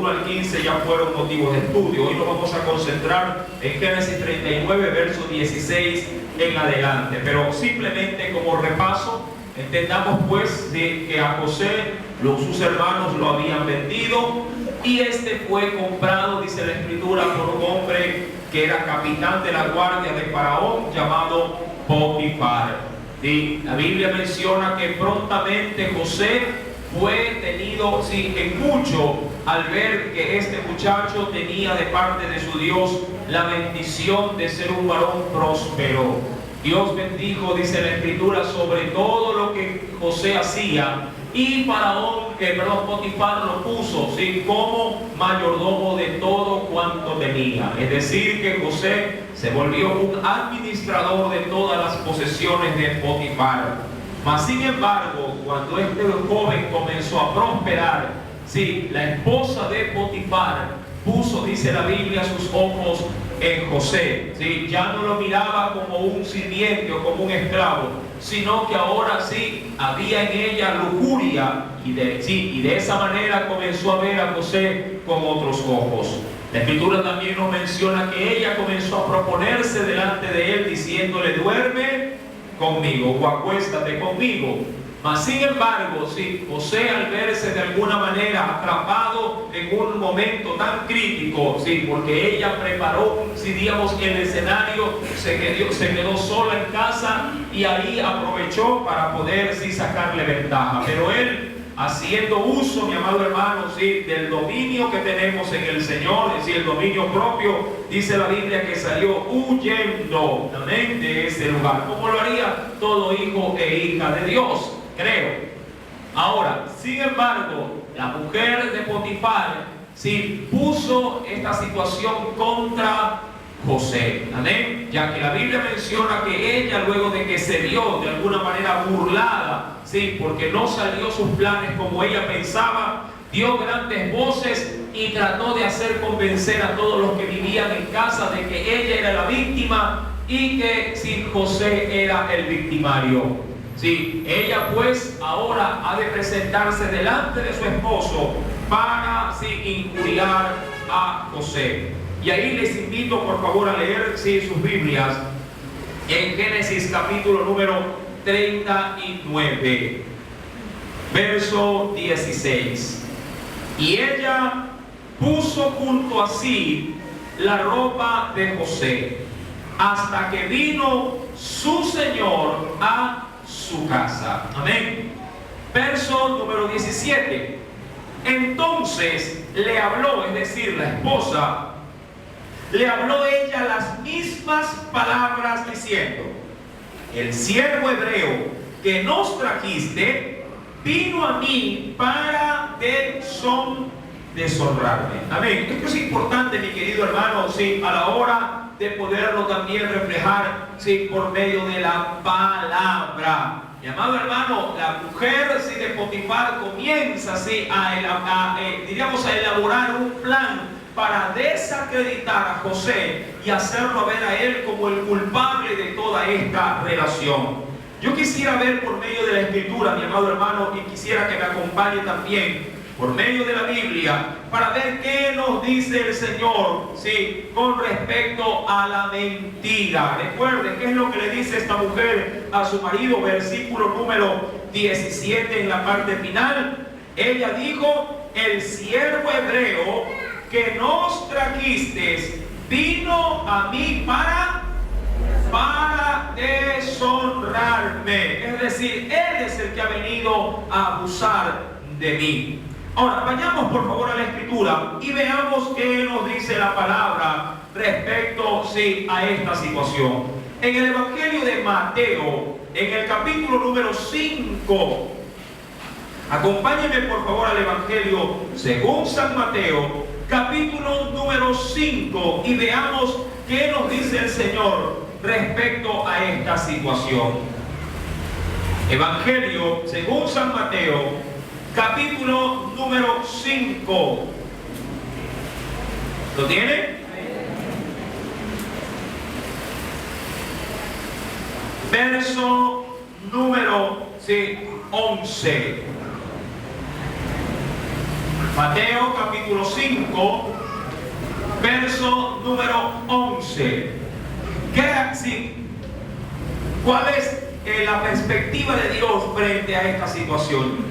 1 al 15 ya fueron motivos de estudio. Hoy nos vamos a concentrar en Génesis 39, verso 16 en adelante. Pero simplemente como repaso, entendamos pues de que a José sus hermanos lo habían vendido y este fue comprado, dice la Escritura, por un hombre que era capitán de la guardia de Faraón llamado Potifar. Y la Biblia menciona que prontamente José fue tenido en mucho al ver que este muchacho tenía de parte de su Dios la bendición de ser un varón próspero. Dios bendijo, dice la Escritura, sobre todo lo que José hacía, y Potifar lo puso como mayordomo de todo cuanto tenía. Es decir, que José se volvió un administrador de todas las posesiones de Potifar. Mas sin embargo, cuando este joven comenzó a prosperar, la esposa de Potifar puso, dice la Biblia, sus ojos en José. Ya no lo miraba como un sirviente o como un esclavo, sino que ahora había en ella lujuria, y de esa manera comenzó a ver a José con otros ojos. La Escritura también nos menciona que ella comenzó a proponerse delante de él, diciéndole: duerme conmigo o acuéstate conmigo. Mas sin embargo, José, al verse de alguna manera atrapado en un momento tan crítico, porque ella preparó, el escenario, se quedó sola en casa y ahí aprovechó para poder sacarle ventaja. Pero él, haciendo uso, mi amado hermano, del dominio que tenemos en el Señor, el dominio propio, dice la Biblia que salió huyendo, amén, de ese lugar, como lo haría todo hijo e hija de Dios, creo. Ahora, sin embargo, la mujer de Potifar puso esta situación contra José, amén, ya que la Biblia menciona que ella, luego de que se vio de alguna manera burlada, porque no salió sus planes como ella pensaba, dio grandes voces y trató de hacer convencer a todos los que vivían en casa de que ella era la víctima y que José era el victimario. Ella pues ahora ha de presentarse delante de su esposo para injuriar a José. Y ahí les invito por favor a leer sus Biblias en Génesis capítulo número 39, verso 16. Y ella puso junto a sí la ropa de José hasta que vino su señor a su casa. Amén. Verso número 17. Entonces le habló, es decir, la esposa, le habló ella las mismas palabras diciendo: el siervo hebreo que nos trajiste vino a mí para deshonrarme. Amén. Esto es importante, mi querido hermano, a la hora de poderlo también reflejar, por medio de la palabra. Mi amado hermano, la mujer de Potifar comienza a elaborar un plan para desacreditar a José y hacerlo ver a él como el culpable de toda esta relación. Yo quisiera ver por medio de la Escritura, mi amado hermano, y quisiera que me acompañe también por medio de la Biblia para ver qué nos dice el Señor, con respecto a la mentira. Recuerden qué es lo que le dice esta mujer a su marido, versículo número 17 en la parte final. Ella dijo: el siervo hebreo que nos trajiste vino a mí para deshonrarme. Es decir, él es el que ha venido a abusar de mí. Ahora, vayamos por favor a la Escritura y veamos qué nos dice la palabra respecto a esta situación. En el Evangelio de Mateo, en el capítulo número 5, acompáñenme por favor al Evangelio según San Mateo, capítulo número 5, y veamos qué nos dice el Señor respecto a esta situación. Evangelio según San Mateo, capítulo número 5. ¿Lo tiene? Verso número 11. Mateo capítulo 5, verso número 11. ¿Cuál es la perspectiva de Dios frente a esta situación?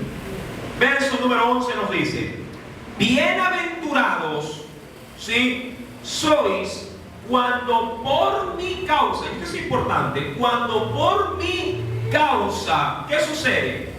Verso número 11 nos dice: bienaventurados, ¿sí?, sois cuando por mi causa, esto es importante, cuando por mi causa, ¿qué sucede?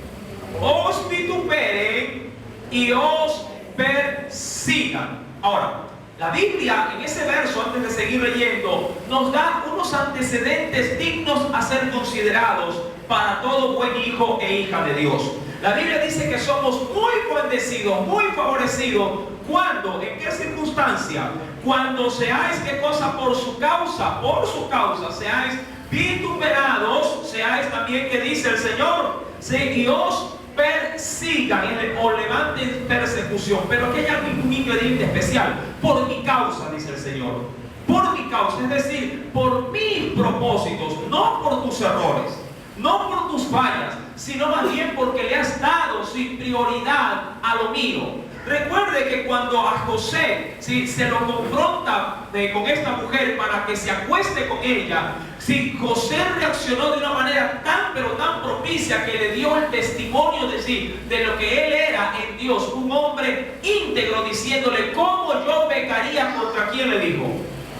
Os vituperen y os persigan. Ahora, la Biblia en ese verso, antes de seguir leyendo, nos da unos antecedentes dignos a ser considerados para todo buen hijo e hija de Dios. La Biblia dice que somos muy bendecidos, muy favorecidos. ¿Cuándo? ¿En qué circunstancia? Cuando seáis, ¿qué cosa? Por su causa, seáis vituperados, seáis también, que dice el Señor, ¿sí?, y os persigan o levanten persecución. Pero aquí hay algo, un ingrediente especial: por mi causa, dice el Señor, por mi causa, es decir, por mis propósitos, no por tus errores, no por tus fallas, sino más bien porque le has dado sin prioridad a lo mío. Recuerde que cuando a José, ¿sí?, se lo confronta con esta mujer para que se acueste con ella, ¿sí?, José reaccionó de una manera tan pero tan propicia que le dio el testimonio de lo que él era en Dios, un hombre íntegro, diciéndole: ¿cómo yo pecaría? ¿Contra quién le dijo?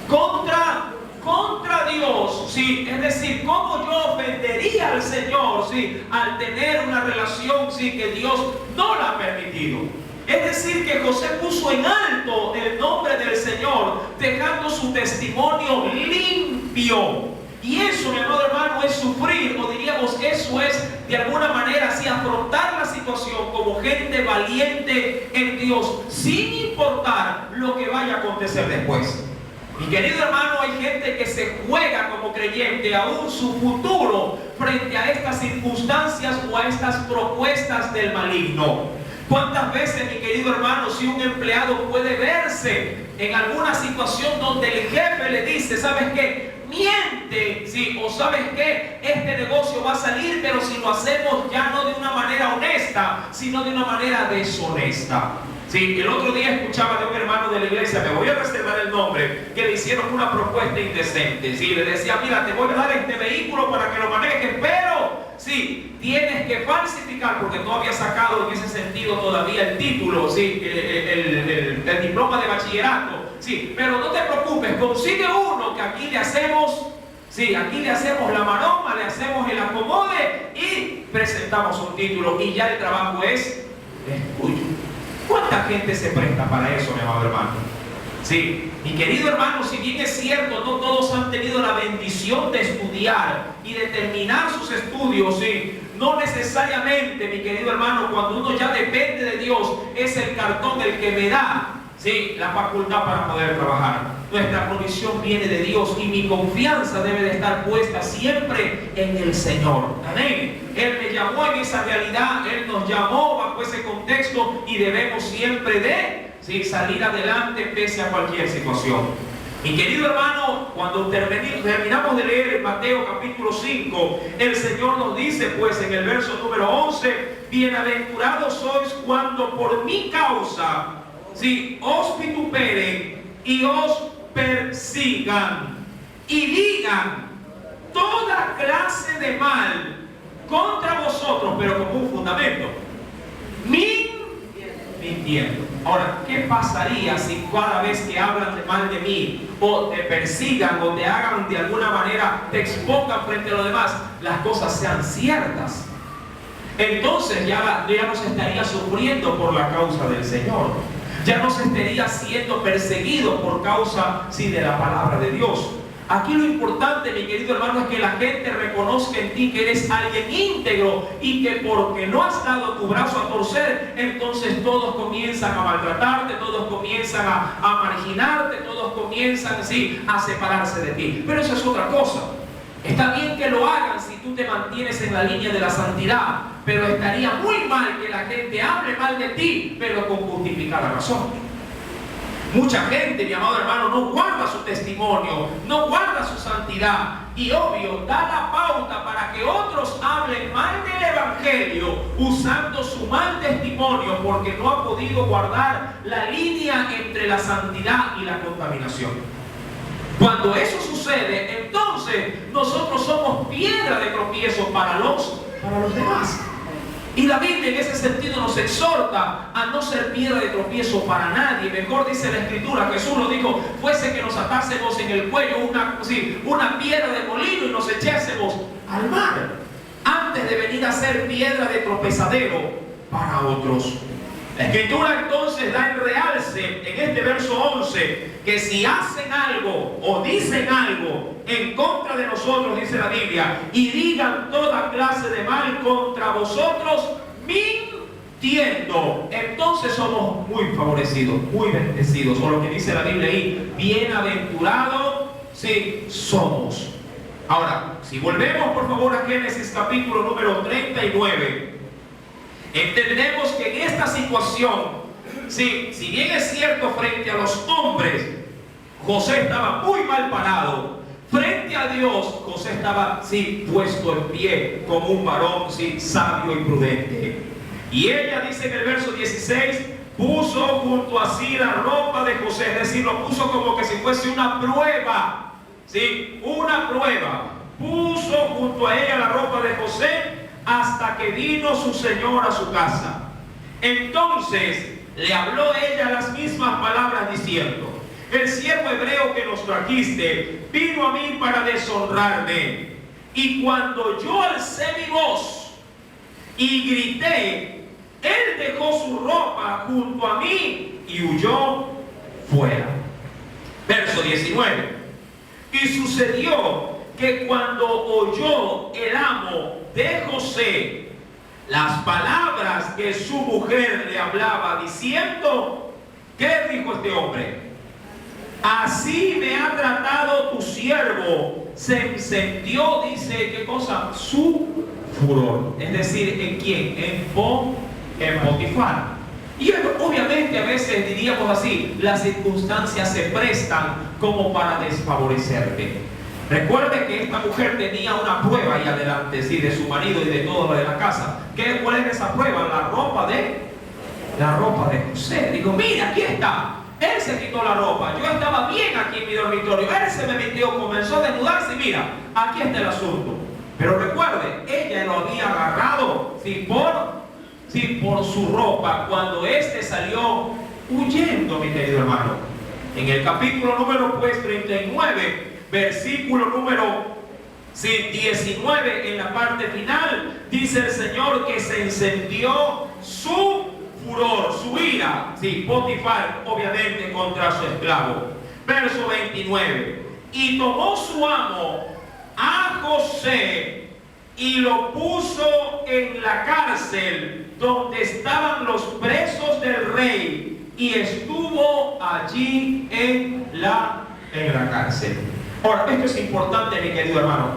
Contra Dios, ¿sí? Es decir, ¿cómo yo ofendería al Señor, ¿sí?, al tener una relación, ¿sí?, que Dios no la ha permitido? Es decir, que José puso en alto el nombre del Señor, dejando su testimonio limpio. Y eso, mi amado hermano, es sufrir, o diríamos, eso es de alguna manera así afrontar la situación como gente valiente en Dios, sin importar lo que vaya a acontecer después. Mi querido hermano, hay gente que se juega como creyente aún su futuro frente a estas circunstancias o a estas propuestas del maligno. ¿Cuántas veces, mi querido hermano, si un empleado puede verse en alguna situación donde el jefe le dice: ¿sabes qué? Miente, ¿sí? O ¿sabes qué? Este negocio va a salir, pero si lo hacemos ya no de una manera honesta, sino de una manera deshonesta. Sí, el otro día escuchaba de un hermano de la iglesia, me voy a reservar el nombre, que le hicieron una propuesta indecente. Sí, le decía: mira, te voy a dar este vehículo para que lo manejes, pero sí, tienes que falsificar, porque no había sacado en ese sentido todavía el título, sí, el diploma de bachillerato. Sí, pero no te preocupes, consigue uno que aquí le hacemos, sí, aquí le hacemos la maroma, le hacemos el acomode y presentamos un título y ya el trabajo es tuyo. ¿Cuánta gente se presta para eso, mi amado hermano? Sí, mi querido hermano, si bien es cierto, no todos han tenido la bendición de estudiar y de terminar sus estudios, sí, no necesariamente, mi querido hermano, cuando uno ya depende de Dios, es el cartón el que me da, sí, la facultad para poder trabajar. Nuestra provisión viene de Dios y mi confianza debe de estar puesta siempre en el Señor. Amén. Él me llamó en esa realidad, Él nos llamó bajo ese contexto y debemos siempre de, ¿sí?, salir adelante pese a cualquier situación. Mi querido hermano, cuando terminamos de leer en Mateo capítulo 5, el Señor nos dice pues en el verso número 11: bienaventurados sois cuando por mi causa, ¿sí?, os vituperen y os persigan y digan toda clase de mal contra vosotros, pero con un fundamento: mintiendo. Ahora, ¿qué pasaría si cada vez que hablan de mal de mí, o te persigan, o te hagan de alguna manera, te expongan frente a los demás, las cosas sean ciertas? Entonces ya no se estaría sufriendo por la causa del Señor, ya no se estaría siendo perseguido por causa, sí, de la palabra de Dios. Aquí lo importante, mi querido hermano, es que la gente reconozca en ti que eres alguien íntegro y que porque no has dado tu brazo a torcer, entonces todos comienzan a maltratarte, todos comienzan a marginarte, todos comienzan, sí, a separarse de ti. Pero eso es otra cosa. Está bien que lo hagan si tú te mantienes en la línea de la santidad, pero estaría muy mal que la gente hable mal de ti, pero con justificada razón. Mucha gente, mi amado hermano, no guarda su testimonio, no guarda su santidad y obvio da la pauta para que otros hablen mal del Evangelio usando su mal testimonio porque no ha podido guardar la línea entre la santidad y la contaminación. Cuando eso sucede, entonces nosotros somos piedra de tropiezo para los demás. Y la Biblia en ese sentido nos exhorta a no ser piedra de tropiezo para nadie. Mejor dice la Escritura, Jesús lo dijo, fuese que nos atásemos en el cuello una piedra de molino y nos echásemos al mar, antes de venir a ser piedra de tropezadero para otros. La Escritura entonces da en realce en este verso 11 que si hacen algo o dicen algo en contra de nosotros, dice la Biblia, y digan toda clase de mal contra vosotros, mintiendo, entonces somos muy favorecidos, muy bendecidos. O lo que dice la Biblia ahí, bienaventurados sí somos. Ahora, si volvemos por favor a Génesis capítulo número 39, entendemos que en esta situación, si bien es cierto frente a los hombres, José estaba muy mal parado, frente a Dios, José estaba puesto en pie como un varón sabio y prudente. Y ella dice en el verso 16, puso junto a sí la ropa de José, es decir, lo puso como que si fuese una prueba, una prueba. Puso junto a ella la ropa de José hasta que vino su señor a su casa. Entonces le habló ella las mismas palabras diciendo, el siervo hebreo que nos trajiste vino a mí para deshonrarme. Y cuando yo alcé mi voz y grité, él dejó su ropa junto a mí y huyó fuera. Verso 19. Y sucedió que cuando oyó el amo de José las palabras que su mujer le hablaba diciendo, ¿qué dijo este hombre? Así me ha tratado tu siervo. Se encendió, dice, ¿qué cosa? Su furor. Es decir, ¿en quién? En Potifar. Y obviamente a veces diríamos así, las circunstancias se prestan como para desfavorecerte. Recuerde que esta mujer tenía una prueba ahí adelante, de su marido y de todo lo de la casa. ¿Cuál es esa prueba? La ropa de José. Digo, mira, aquí está. Él se quitó la ropa. Yo estaba bien aquí en mi dormitorio. Él se me metió, comenzó a desnudarse y mira, aquí está el asunto. Pero recuerde, ella lo había agarrado por su ropa cuando éste salió huyendo, mi querido hermano. En el capítulo número 39, versículo número 19, en la parte final, dice el Señor que se encendió su furor, su ira, Potifar, obviamente contra su esclavo. Verso 29. Y tomó su amo a José y lo puso en la cárcel donde estaban los presos del rey, y estuvo allí en la cárcel. Ahora, esto es importante, mi querido hermano,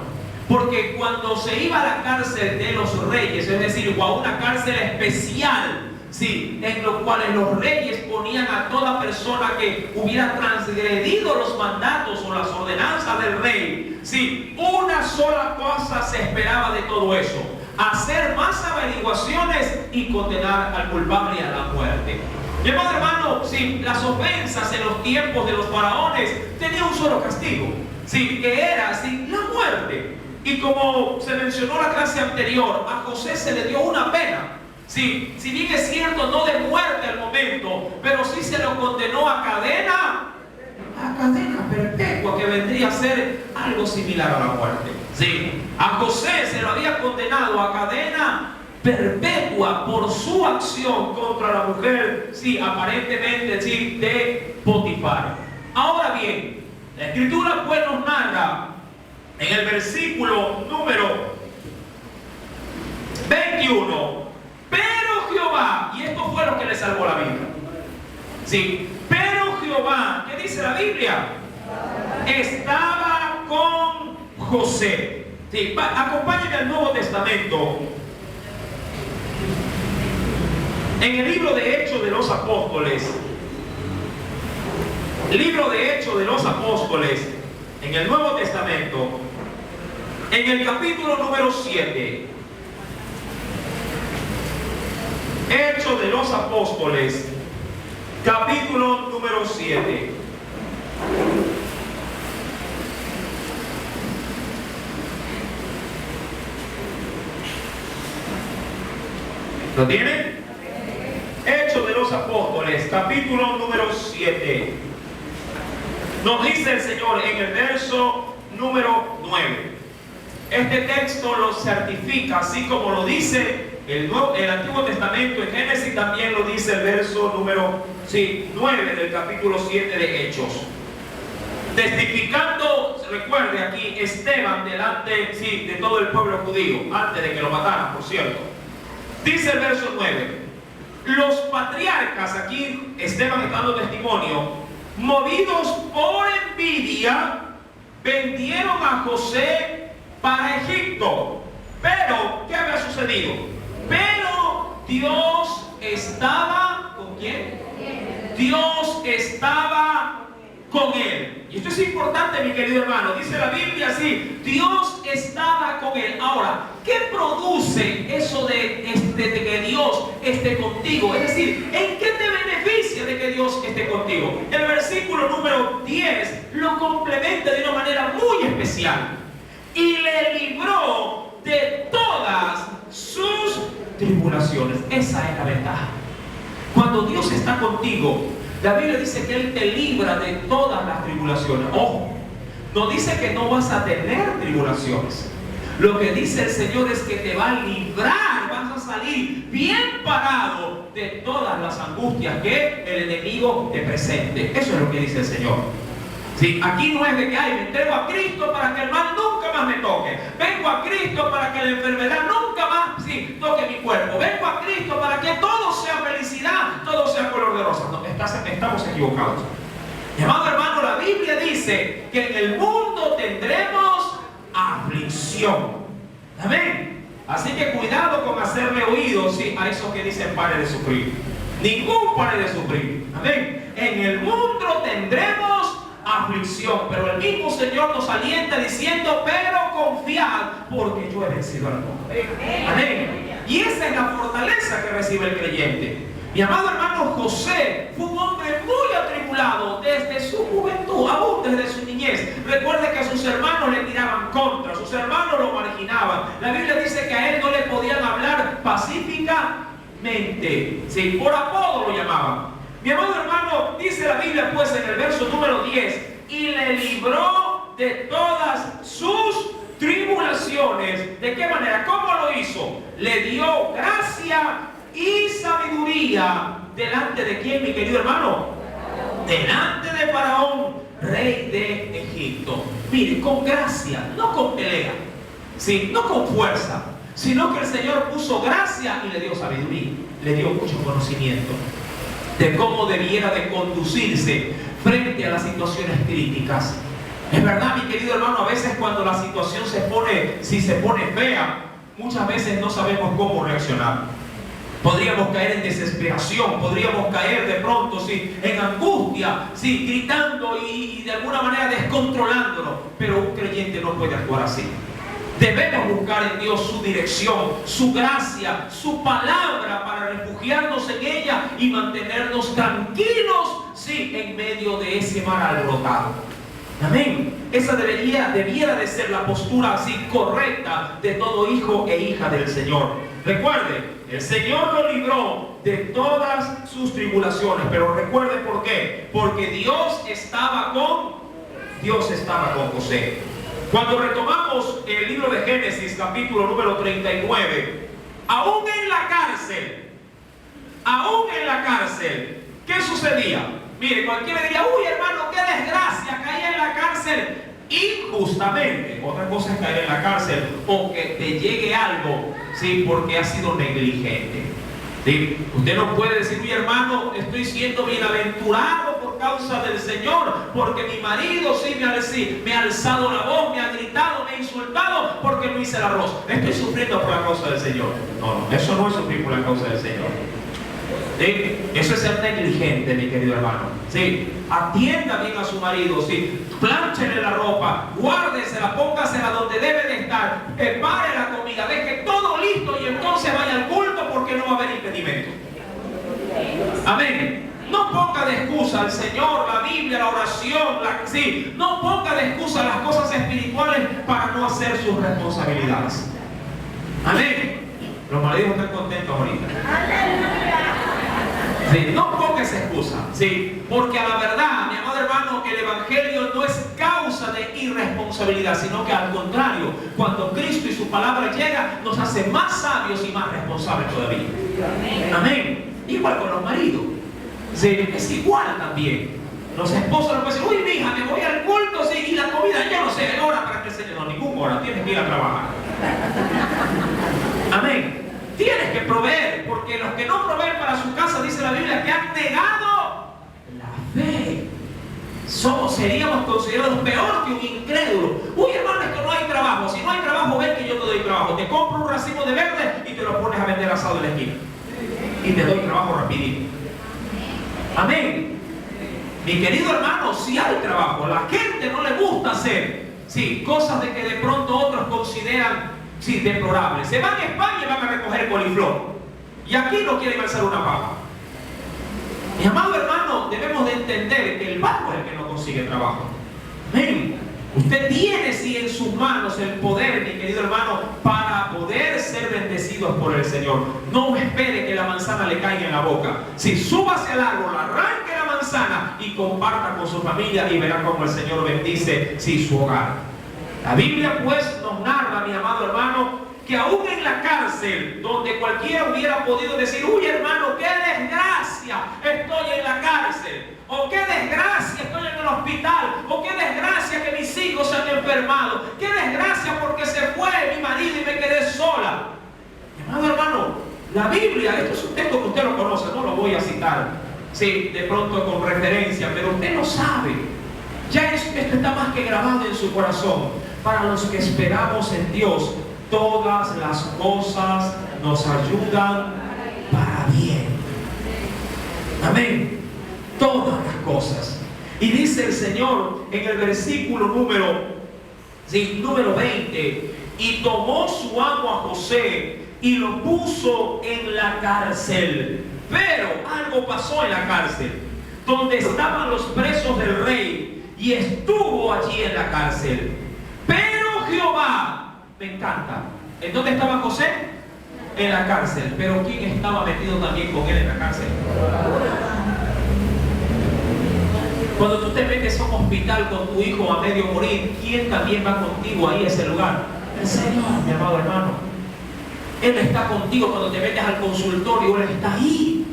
porque cuando se iba a la cárcel de los reyes, es decir, o a una cárcel especial, en los cuales los reyes ponían a toda persona que hubiera transgredido los mandatos o las ordenanzas del rey, una sola cosa se esperaba de todo eso: hacer más averiguaciones y condenar al culpable y a la muerte. Mi amado hermano, las ofensas en los tiempos de los faraones tenían un solo castigo, que era la muerte. Y como se mencionó en la clase anterior, a José se le dio una pena. Si bien es cierto, no de muerte al momento, pero sí se lo condenó a cadena perpetua, que vendría a ser algo similar a la muerte. A José se lo había condenado a cadena perpetua por su acción contra la mujer, aparentemente de Potifar. Ahora bien, la Escritura pues nos narra en el versículo número 21, pero Jehová, y esto fue lo que le salvó la vida. Pero Jehová, ¿qué dice la Biblia? Estaba con José. Acompáñenme al Nuevo Testamento. En el libro de Hechos de los Apóstoles, en el Nuevo Testamento, En el capítulo número 7, Hechos de los Apóstoles, capítulo número 7. ¿Lo tienen? Hechos de los Apóstoles, capítulo número 7. Nos dice el Señor en el verso número 9. Este texto lo certifica, así como lo dice el Antiguo Testamento. En Génesis también lo dice el verso número 9 del capítulo 7 de Hechos. Testificando, recuerde aquí, Esteban delante de todo el pueblo judío, antes de que lo mataran, por cierto. Dice el verso 9: los patriarcas, aquí Esteban está dando testimonio, movidos por envidia, vendieron a José para Egipto. Pero, ¿qué había sucedido? Pero Dios estaba ¿con quién? Dios estaba con él. Y esto es importante, mi querido hermano. Dice la Biblia así: Dios estaba con él. Ahora, ¿qué produce eso de que Dios esté contigo? Es decir, ¿en qué te beneficia de que Dios esté contigo? El versículo número 10 lo complementa de una manera muy especial. Y le libró de todas sus tribulaciones. Esa es la ventaja. Cuando Dios está contigo, la Biblia dice que Él te libra de todas las tribulaciones. Ojo, no dice que no vas a tener tribulaciones. Lo que dice el Señor es que te va a librar, vas a salir bien parado de todas las angustias que el enemigo te presente. Eso es lo que dice el Señor. Sí, aquí no es de que me entrego a Cristo para que el mal nunca más me toque. Vengo a Cristo para que la enfermedad nunca más toque mi cuerpo. Vengo a Cristo para que todo sea felicidad, todo sea color de rosa. No, estamos equivocados. Mi amado hermano, la Biblia dice que en el mundo tendremos aflicción. Amén. Así que cuidado con hacerle oídos a esos que dicen pare de sufrir. Ningún pare de sufrir. Amén. En el mundo tendremos aflicción, pero el mismo Señor nos alienta diciendo: pero confiad, porque yo he vencido al mundo. Amén. Y esa es la fortaleza que recibe el creyente. Mi amado hermano, José fue un hombre muy atribulado desde su juventud, aún desde su niñez. Recuerde que a sus hermanos le tiraban contra, sus hermanos lo marginaban. La Biblia dice que a él no le podían hablar pacíficamente. Sí, por apodo lo llamaban. Mi amado hermano, dice la Biblia pues en el verso número 10: y le libró de todas sus tribulaciones. ¿De qué manera? ¿Cómo lo hizo? Le dio gracia y sabiduría. ¿Delante de quién, mi querido hermano? Delante de Faraón, rey de Egipto. Mire, con gracia, no con pelea, no con fuerza, sino que el Señor puso gracia y le dio sabiduría, le dio mucho conocimiento de cómo debiera de conducirse frente a las situaciones críticas. Es verdad, mi querido hermano, a veces cuando la situación se pone fea, muchas veces no sabemos cómo reaccionar. Podríamos caer en desesperación, podríamos caer de pronto en angustia, gritando y de alguna manera descontrolándonos. Pero un creyente no puede actuar así. Debemos buscar en Dios su dirección, su gracia, su palabra para refugiarnos en ella y mantenernos tranquilos, en medio de ese mar alborotado. Amén. Esa debiera de ser la postura correcta de todo hijo e hija del Señor. Recuerde, el Señor lo libró de todas sus tribulaciones. Pero recuerde por qué. Porque Dios estaba con José. Cuando retomamos el libro de Génesis, capítulo número 39, aún en la cárcel, ¿qué sucedía? Mire, cualquiera diría: uy, hermano, qué desgracia, caí en la cárcel injustamente. Otra cosa es caer en la cárcel o que te llegue algo, porque has sido negligente. Usted no puede decir: uy, hermano, estoy siendo bienaventurado por causa del Señor, porque mi marido me ha alzado la voz, me ha gritado, me ha insultado porque no hice el arroz. Estoy sufriendo por la causa del Señor. No, eso no es sufrir por la causa del Señor. ¿Sí? Eso es ser negligente, mi querido hermano. ¿Sí? Atienda bien a su marido. ¿Sí? Plánchele la ropa, guárdesela, póngasela donde debe de estar, prepare la comida, deje todo listo y entonces vaya al culto, porque no va a haber impedimento. Amén. No ponga de excusa al Señor, la Biblia, la oración, sí. No ponga de excusa las cosas espirituales para no hacer sus responsabilidades. Amén. Los maridos están contentos ahorita. Sí, no ponga esa excusa, sí, porque a la verdad, mi amado hermano, el Evangelio no es causa de irresponsabilidad, sino que al contrario, cuando Cristo y su palabra llega, nos hace más sabios y más responsables todavía. Amén. Igual con los maridos, sí, es igual también. Los esposos no pueden decir, uy, mija, me voy al culto, sí, y la comida, ya no sé, hora para que el Señor, no, ninguna hora, tienes que ir a trabajar. Amén. Tienes que proveer, porque los que no proveen para su casa, dice la Biblia, que han negado la fe. Seríamos considerados peor que un incrédulo. Uy, hermano, es que no hay trabajo. Si no hay trabajo, ven que yo te doy trabajo. Te compro un racimo de verde y te lo pones a vender asado en la esquina. Y te doy trabajo rapidito. Amén. Mi querido hermano, si hay trabajo, la gente no le gusta hacer, sí, cosas de que de pronto otros consideran, sí, deplorables. Se van a España y van a recoger coliflor. Y aquí no quieren alzar una papa. Mi amado hermano, debemos de entender que el vago es el que no consigue trabajo. Amén. Usted tiene, sí, en sus manos el poder, mi querido hermano, para poder ser bendecidos por el Señor. No espere que la manzana le caiga en la boca. Si súbase al árbol, arranque la manzana y comparta con su familia y verá cómo el Señor bendice, sí, su hogar. La Biblia pues nos narra, mi amado hermano, que aún en la cárcel, donde cualquiera hubiera podido decir, uy, hermano, qué desgracia, estoy en la cárcel, o qué desgracia, estoy en el hospital, o qué desgracia que mis hijos se han enfermado, qué desgracia porque se fue mi marido y me quedé sola. Mi amado hermano, la Biblia, esto es un texto que usted lo conoce, no lo voy a citar, sí, de pronto con referencia, pero usted lo sabe. Ya esto está más que grabado en su corazón. Para los que esperamos en Dios, todas las cosas nos ayudan para bien. Amén. Todas las cosas. Y dice el Señor en el versículo número 20, y tomó su amo a José y lo puso en la cárcel. Pero algo pasó en la cárcel, donde estaban los presos del rey, y estuvo allí en la cárcel. Pero Jehová, me encanta. ¿En dónde estaba José? En la cárcel. Pero ¿quién estaba metido también con él en la cárcel? Cuando tú te metes a un hospital con tu hijo a medio morir, ¿quién también va contigo ahí a ese lugar? El Señor, mi amado hermano. Él está contigo cuando te metes al consultorio, Él está ahí.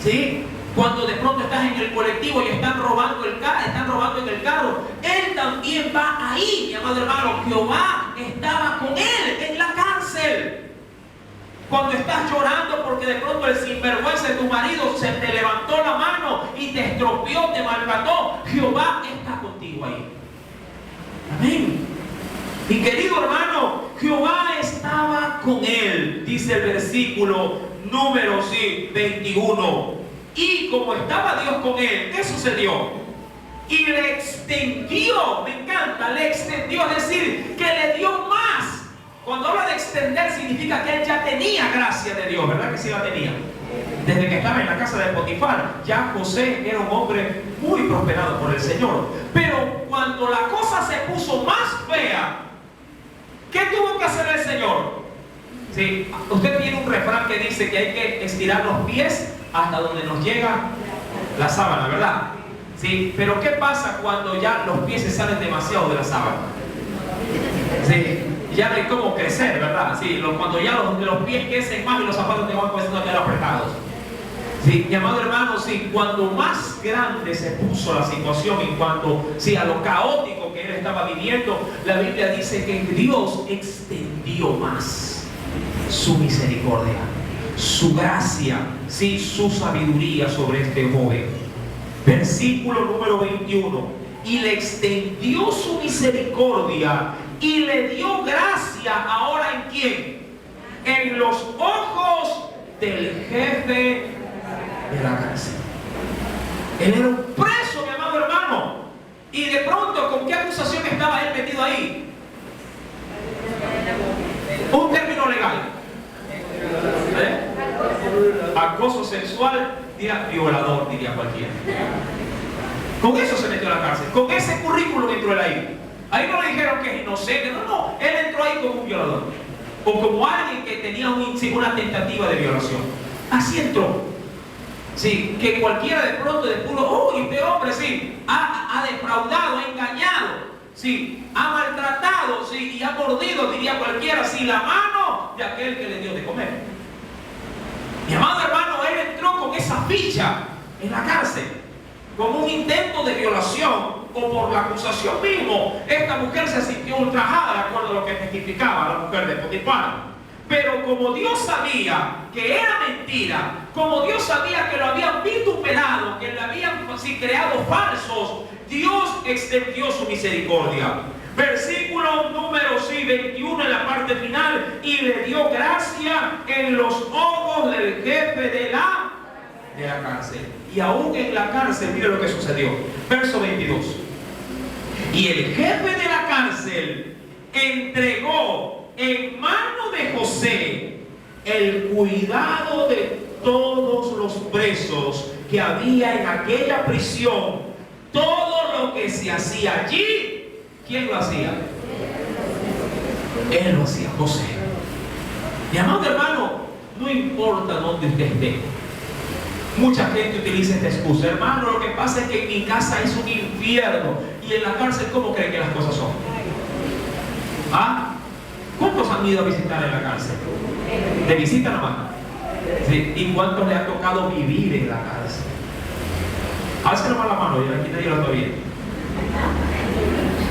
¿Sí? Cuando de pronto estás en el colectivo y están robando en el carro, Él también va ahí, mi amado hermano. Jehová estaba con él en la cárcel. Cuando estás llorando porque de pronto el sinvergüenza de tu marido se te levantó la mano y te estropeó, te maltrató, Jehová está contigo ahí. Amén. Mi querido hermano, Jehová estaba con él, dice el versículo número 21. Y como estaba Dios con él, ¿qué sucedió? Y le extendió, me encanta, le extendió, es decir, que le dio más. Cuando habla de extender, significa que él ya tenía gracia de Dios, ¿verdad que sí la tenía? Desde que estaba en la casa de Potifar, ya José era un hombre muy prosperado por el Señor. Pero cuando la cosa se puso más fea, ¿qué tuvo que hacer el Señor? Sí, usted tiene un refrán que dice que hay que estirar los pies hasta donde nos llega la sábana, ¿verdad? Sí, pero ¿qué pasa cuando ya los pies se salen demasiado de la sábana? Sí, ya no hay cómo crecer, ¿verdad? Sí, cuando ya los pies crecen más y los zapatos te van comenzando a quedar apretados. Sí, mi amado hermano, sí, cuando más grande se puso la situación en cuanto, sí, a lo caótico que él estaba viviendo, la Biblia dice que Dios extendió más su misericordia, su gracia, sí, su sabiduría sobre este joven. Versículo número 21. Y le extendió su misericordia y le dio gracia. ¿Ahora en quién? En los ojos del jefe de la cárcel. Él era un preso, mi amado hermano. Y de pronto, ¿con qué acusación estaba él metido ahí? Un término legal. Acoso sexual, diría violador, diría cualquiera. Con eso se metió a la cárcel. Con ese currículum entró él ahí. Ahí no le dijeron que es inocente. No. Él entró ahí como un violador. O como alguien que tenía una tentativa de violación. Así entró. Sí, que cualquiera de pronto de puro, este hombre sí, ha defraudado, ha engañado, sí, ha maltratado, sí, y ha mordido, diría cualquiera, sí, la mano de aquel que le dio de comer. Mi amado hermano, él entró con esa ficha en la cárcel, como un intento de violación, o por la acusación mismo. Esta mujer se sintió ultrajada, de acuerdo a lo que testificaba la mujer de Potifar. Pero como Dios sabía que era mentira, como Dios sabía que lo habían vituperado, que le habían creado falsos, Dios extendió su misericordia. Versículo número 21 en la parte final: y le dio gracia en los ojos del jefe de la cárcel. Y aún en la cárcel, mire lo que sucedió. Verso 22. Y el jefe de la cárcel entregó en mano de José el cuidado de todos los presos que había en aquella prisión. Todo lo que se hacía allí, ¿quién lo hacía? Él lo hacía, José. Mi amado hermano, no importa dónde usted esté. Mucha gente utiliza esta excusa: hermano, lo que pasa es que en mi casa es un infierno, y en la cárcel, ¿cómo creen que las cosas son? ¿Ah? ¿Cuántos han ido a visitar en la cárcel? ¿De visita nomás? ¿Sí? ¿Y cuántos le ha tocado vivir en la cárcel? Alce nomás la mano, y aquí nadie lo está viendo.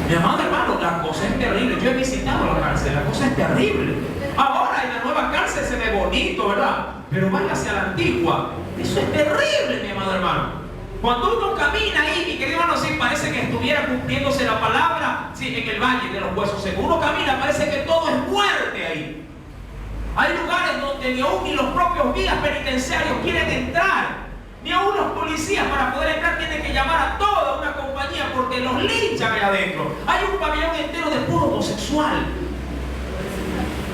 Mi amado hermano, la cosa es terrible. Yo he visitado la cárcel, la cosa es terrible. Ahora en la nueva cárcel se ve bonito, ¿verdad? Pero vaya hacia la antigua. Eso es terrible, mi amado hermano. Cuando uno camina ahí, mi querido hermano, sí, parece que estuviera cumpliéndose la palabra, sí, en el valle de los huesos secos. Uno camina, parece que todo es muerte ahí. Hay lugares donde ni aún ni los propios guías penitenciarios quieren entrar. Ni aún los policías, para poder entrar, tienen que llamar a toda una compañía porque los linchan allá adentro. Hay un pabellón entero de puro homosexual.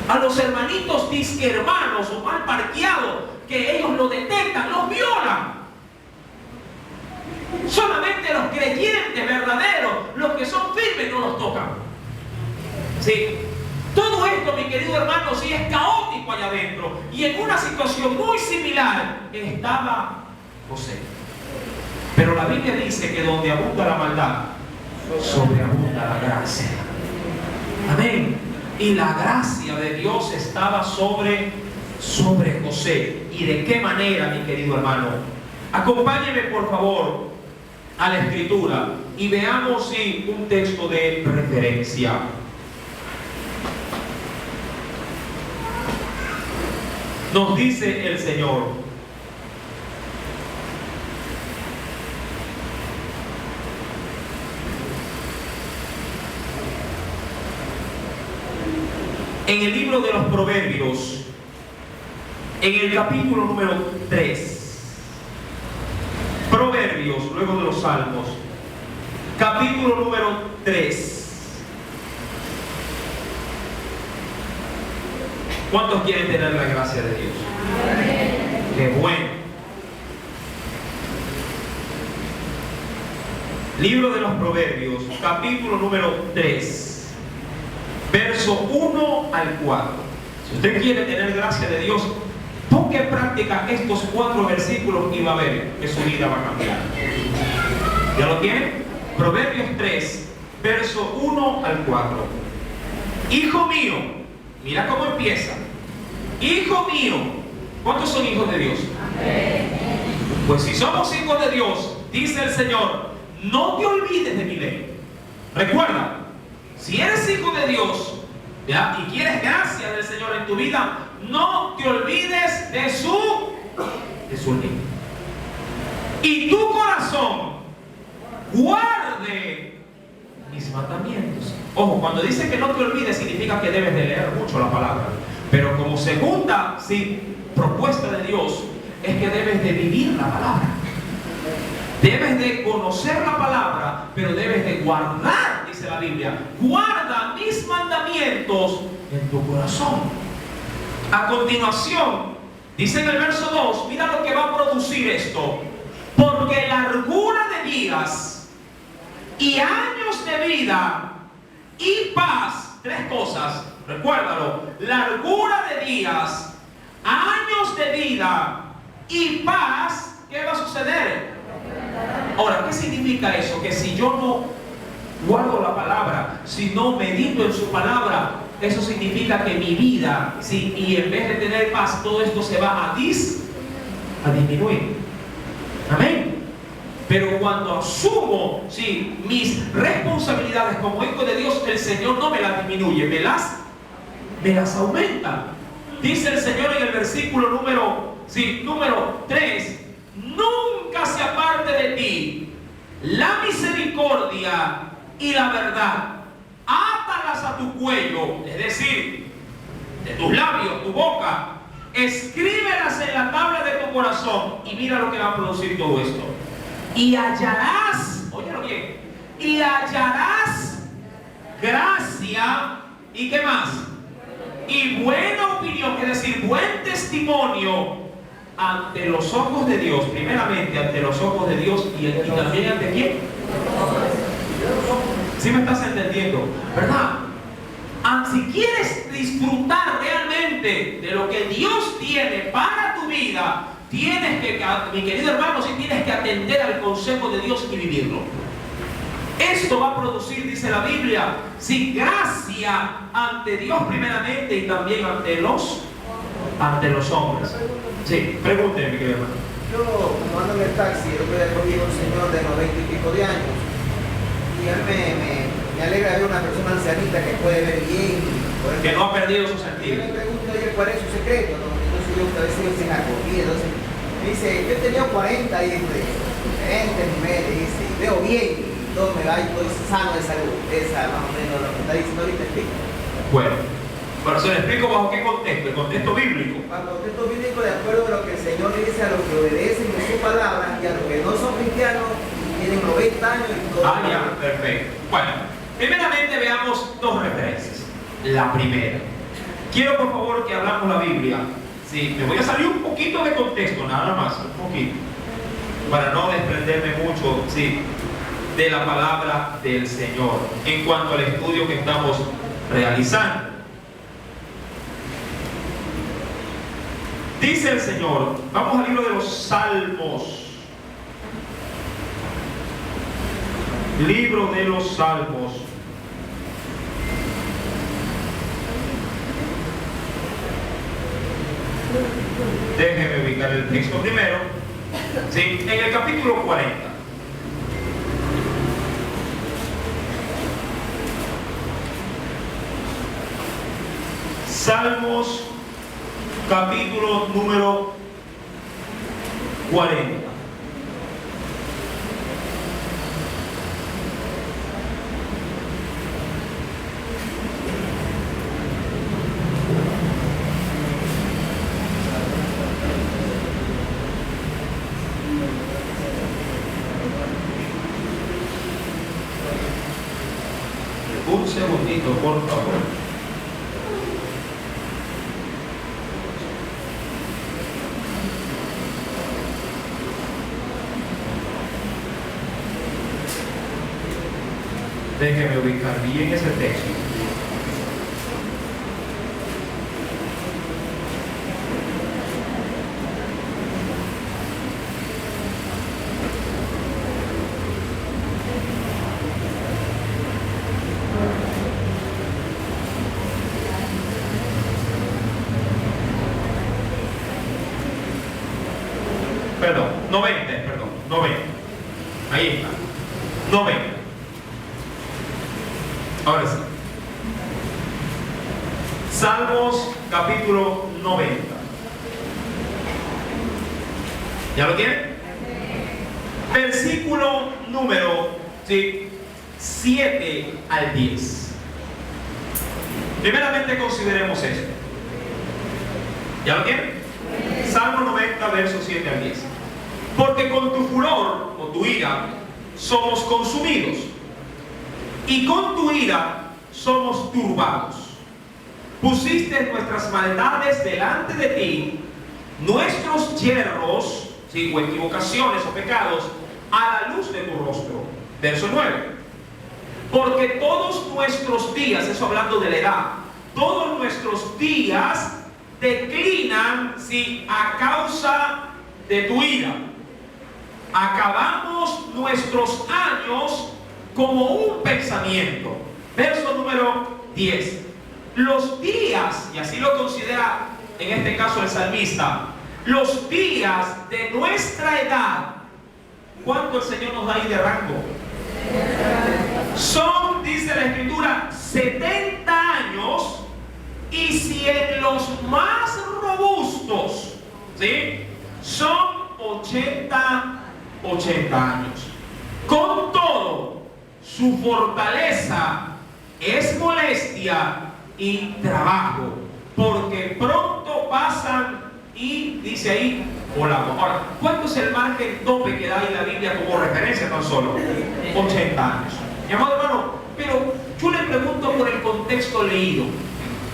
A los hermanitos disque hermanos o mal parqueados, que ellos lo detectan, los violan. Solamente los creyentes verdaderos, los que son firmes, no los tocan. Sí. Todo esto, mi querido hermano, sí es caótico allá adentro. Y en una situación muy similar estaba José. Pero la Biblia dice que donde abunda la maldad, sobreabunda la gracia. Amén. Y la gracia de Dios estaba sobre José. ¿Y de qué manera, mi querido hermano? Acompáñeme, por favor, a la Escritura y veamos un texto de referencia. Nos dice el Señor: en el libro de los Proverbios, en el capítulo número 3, Proverbios, luego de los Salmos, capítulo número 3. ¿Cuántos quieren tener la gracia de Dios? ¡Qué bueno! Libro de los Proverbios, capítulo número 3, verso 1 al 4. Si usted quiere tener gracia de Dios, ponga en práctica estos 4 versículos y va a ver que su vida va a cambiar. ¿Ya lo tienen? Proverbios 3, verso 1 al 4. Hijo mío, mira cómo empieza. Hijo mío. ¿Cuántos son hijos de Dios? Pues si somos hijos de Dios, dice el Señor, no te olvides de mi ley. Recuerda, si eres hijo de Dios, ¿ya?, y quieres gracia del Señor en tu vida, no te olvides de su ley. Y tu corazón guarde mis mandamientos. Ojo, cuando dice que no te olvides, significa que debes de leer mucho la palabra. Pero como segunda propuesta de Dios, es que debes de vivir la palabra. Debes de conocer la palabra, pero debes de guardar, dice la Biblia, guarda mis mandamientos en tu corazón. A continuación, dice en el verso 2, mira lo que va a producir esto. Porque largura de días y años de vida y paz, tres cosas, recuérdalo, largura de días, años de vida y paz, ¿qué va a suceder? Ahora, ¿qué significa eso? Que si yo no guardo la palabra, si no medito en su palabra, eso significa que mi vida, sí, y en vez de tener paz, todo esto se va a disminuir. Amén. Pero cuando asumo, sí, mis responsabilidades como hijo de Dios, el Señor no me las disminuye, me las aumenta. Dice el Señor en el versículo número 3, nunca se aparte de ti la misericordia y la verdad, átalas a tu cuello, es decir, de tus labios, tu boca, escríbelas en la tabla de tu corazón. Y mira lo que va a producir todo esto. Y hallarás, óyelo bien, y hallarás gracia, ¿y qué más? Y buena opinión, es decir, buen testimonio ante los ojos de Dios, primeramente ante los ojos de Dios y también ante ¿quién? ¿Sí me estás entendiendo? ¿Verdad? Si quieres disfrutar realmente de lo que Dios tiene para tu vida, tienes que, mi querido hermano, sí tienes que atender al consejo de Dios y vivirlo. Esto va a producir, dice la Biblia, sí, gracia ante Dios primeramente y también ante los hombres. Sí, pregúnteme, mi querido hermano. Yo, cuando ando en el taxi, yo voy a coger un señor de 90 y pico de años y él me alegra ver una persona ancianita que puede ver bien, que no ha perdido su Yo sentido. le pregunto, oye, ¿cuál es su secreto? ¿No? Entonces yo a veces se la cogí, entonces me dice, yo he tenido 40 y diferentes niveles, dice, y veo bien, y todo me va, y estoy sano de salud. Esa más o menos lo que está diciendo ahorita, explica. Bueno, se lo explico bajo qué contexto, el contexto bíblico. Bajo contexto bíblico, de acuerdo a lo que el Señor le dice a los que obedecen en su palabra y a los que no son cristianos, tienen 90 años y todo. Ya, perfecto. Bueno, primeramente veamos dos referencias. La primera. Quiero por favor que hablamos la Biblia. Sí, me voy a salir un poquito de contexto, nada más, un poquito, para no desprenderme mucho, sí, de la palabra del Señor en cuanto al estudio que estamos realizando. Dice el Señor, vamos al libro de los Salmos. Libro de los Salmos. Déjeme ubicar el texto primero. Sí, en el capítulo 40. Salmos, capítulo número 40. Un segundito, por favor. Déjeme ubicar bien ese texto. Perdón, 90. Ahí está. 90. Ahora sí. Salmos capítulo 90. ¿Ya lo tienen? Versículo número 7 al 10. Primeramente consideremos esto. ¿Ya lo tienen? Salmo 90, versos 7 al 10. Porque con tu furor o tu ira somos consumidos, y con tu ira somos turbados. Pusiste nuestras maldades delante de ti, nuestros yerros, ¿sí?, o equivocaciones o pecados, a la luz de tu rostro. Verso 9. Porque todos nuestros días, eso hablando de la edad, todos nuestros días declinan, ¿sí?, a causa de tu ira. Acabamos nuestros años como un pensamiento. Verso número 10. Los días, y así lo considera en este caso el salmista, los días de nuestra edad, ¿cuánto el Señor nos da ahí de rango? Son, dice la Escritura, 70 años, y si en los más robustos, ¿sí?, son 80 años. Con todo, su fortaleza es molestia y trabajo, porque pronto pasan y, dice ahí, volamos. Ahora, ¿cuánto es el margen tope que da ahí la Biblia como referencia tan solo? 80 años. Mi amado hermano, pero yo le pregunto por el contexto leído.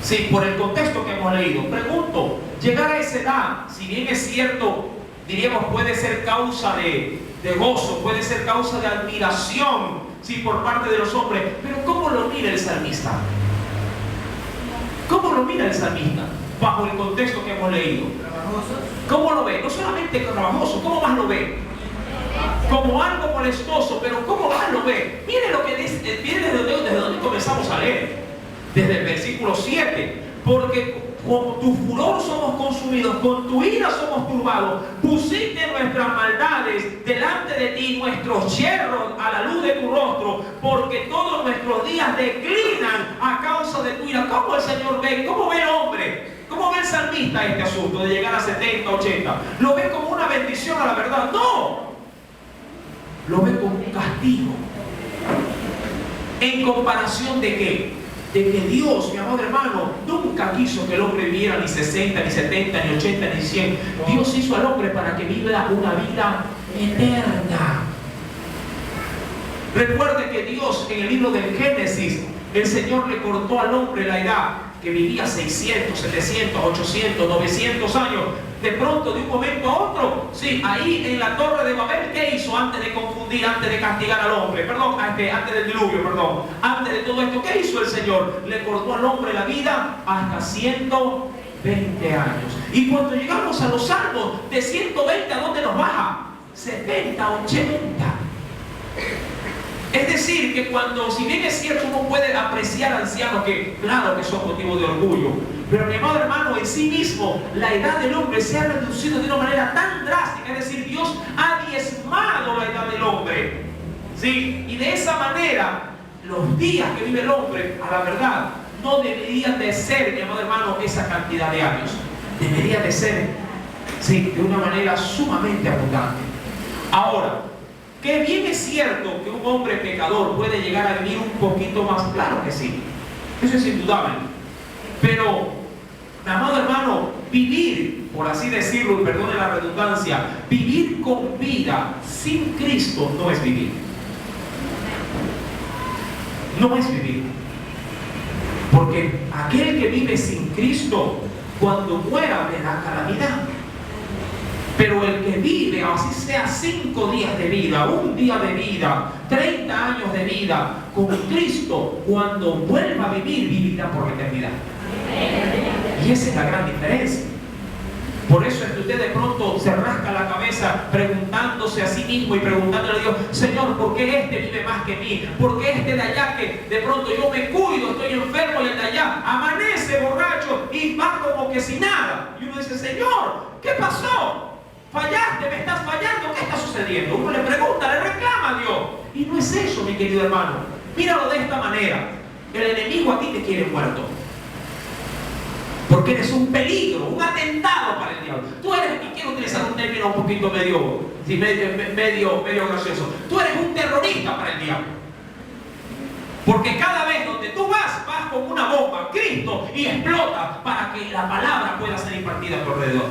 Sí, por el contexto que hemos leído. Pregunto, llegar a esa edad, si bien es cierto, diríamos, puede ser causa de gozo, puede ser causa de admiración, sí, por parte de los hombres, pero ¿cómo lo mira el salmista? ¿Cómo lo mira el salmista? Bajo el contexto que hemos leído. ¿Cómo lo ve? No solamente trabajoso, ¿cómo más lo ve? Como algo molestoso, pero ¿cómo más lo ve? Mire lo que dice, mire desde donde comenzamos a leer. Desde el versículo 7. Porque con tu furor somos consumidos, con tu ira somos turbados. Pusiste nuestras maldades delante de ti, nuestros yerros a la luz de tu rostro, porque todos nuestros días declinan a causa de tu ira. ¿Cómo el Señor ve? ¿Cómo ve el hombre? ¿Cómo ve el salmista este asunto de llegar a 70, 80? ¿Lo ve como una bendición a la verdad? ¡No! Lo ve como un castigo. ¿En comparación de qué? De que Dios, mi amado hermano, nunca quiso que el hombre viviera ni 60, ni 70, ni 80, ni 100. Dios hizo al hombre para que viva una vida eterna. Recuerde que Dios, en el libro del Génesis, el Señor le cortó al hombre la edad, que vivía 600, 700, 800, 900 años. De pronto, de un momento a otro, sí, ahí en la torre de Babel, ¿qué hizo antes de confundir, antes de castigar al hombre? Perdón, antes del diluvio, perdón. Antes de todo esto, ¿qué hizo el Señor? Le cortó al hombre la vida hasta 120 años. Y cuando llegamos a los salmos, de 120, ¿a dónde nos baja? 70, 80. Es decir, que cuando, si bien es cierto, uno puede apreciar ancianos que, claro, que son motivo de orgullo, pero mi amado hermano, en sí mismo, la edad del hombre se ha reducido de una manera tan drástica. Es decir, Dios ha diezmado la edad del hombre, ¿sí? Y de esa manera, los días que vive el hombre, a la verdad, no deberían de ser, mi amado hermano, esa cantidad de años. Debería de ser, sí, de una manera sumamente abundante. Ahora, que bien es cierto que un hombre pecador puede llegar a vivir un poquito más, claro que sí, eso es indudable. Pero, mi amado hermano, vivir, por así decirlo, y perdone la redundancia, vivir con vida sin Cristo no es vivir. No es vivir. Porque aquel que vive sin Cristo, cuando muera, verá calamidad. Pero el que vive, así sea 5 días de vida, 1 día de vida, 30 años de vida, con Cristo, cuando vuelva a vivir, vivirá por la eternidad. Y esa es la gran diferencia. Por eso es que usted de pronto se rasca la cabeza preguntándose a sí mismo y preguntándole a Dios: Señor, ¿por qué este vive más que mí? ¿Por qué este de allá, que de pronto yo me cuido, estoy enfermo, y el de allá amanece borracho y va como que sin nada? Y uno dice: Señor, ¿qué pasó? Fallaste, me estás fallando, ¿qué está sucediendo? Uno le pregunta, le reclama a Dios. Y no es eso, mi querido hermano. Míralo de esta manera: el enemigo a ti te quiere muerto, porque eres un peligro, un atentado para el diablo. Tú eres, y quiero utilizar un término un poquito medio gracioso, tú eres un terrorista para el diablo. Porque cada vez donde tú vas como una bomba. Cristo y explota para que la palabra pueda ser impartida a tu alrededor.